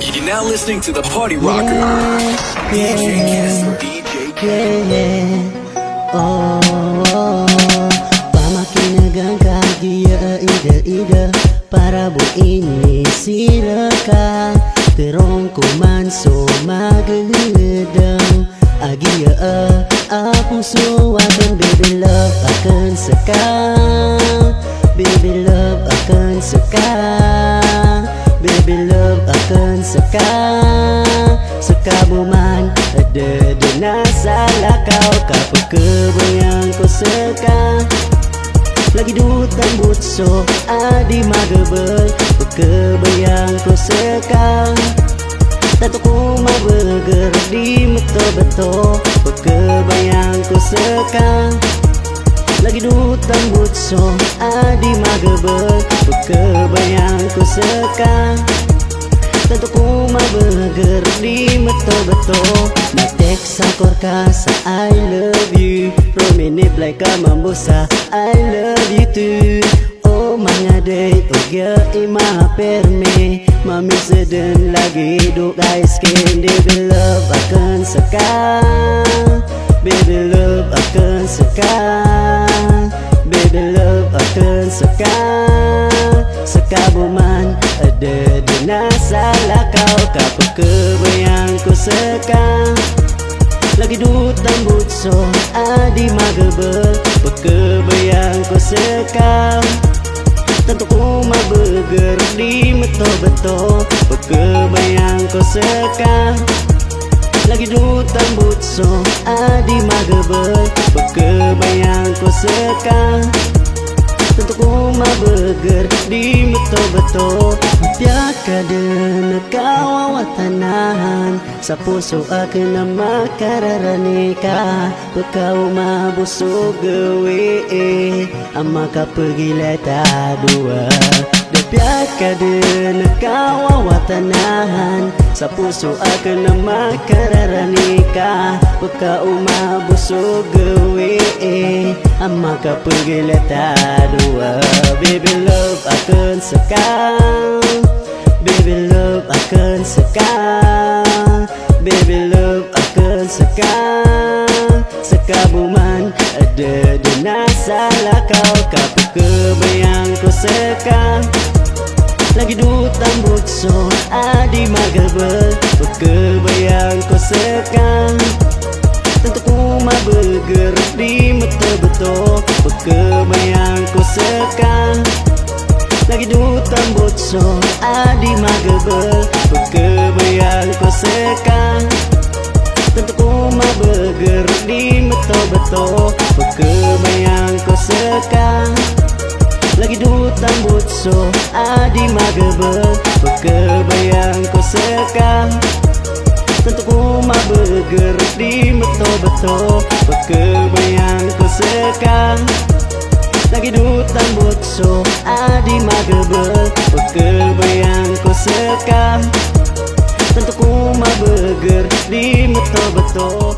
You're now listening to the Party Rocker. DJ Casper, DJ Pamakinagangka dia ida para bu ini siraka terong kuman so magedang agia aku suakan baby love akan sekang baby love akan sekang baby love akan sekang sekabuman ada dena salah kau kebayang ku sekang lagi dutan butso adi magebel kebayang ku sekang tato ku mabeger di beto-beto kebayang ku sekang lagi dutan butso adi magebel kebayang ku sekang tato ku mabeger di beto-beto matek sakor kasa I love you rominip like a mambosa I love you too oh mga day ogya ima perme mami sedang lagi duk guys skin baby love akan sekang baby love akan sekang baby love akan sekang sekabuman ada dena salah kau kebayang ku sekang lagi dutan butso adi magebel kebayang ku sekang tentu ku mabeger di beto-beto kebayang ku sekang lagi dutan butso adi magebel kebayang ku sekang tentu ku mabeger di beto-beto biaka dena kawawatanahan sa puso akin na makararanika pagkau mabusog gawi ang makapagilata dua biaka dena kawawatanahan sa puso akin na makararanika pagkau mabusog gawi ang makapagilata dua baby love akan sekang baby love akan sekang baby love akan sekang sekabuman ada dena salah kau kebayang ku sekang lagi dutan butso adi magebel kebayang ku sekang tentu ku mabeger di beto-beto kebayang ku sekang lagi dutan butso adi magebel kebayang ku sekang tentu ku mabeger di beto-beto kebayang ku sekang lagi dutan butso adi magebel kebayang ku sekang tentu ku mabeger di beto-beto kebayang ku sekang lagi dutan butso adi magebel kebayang ku sekang tentu ku mabeger di beto-beto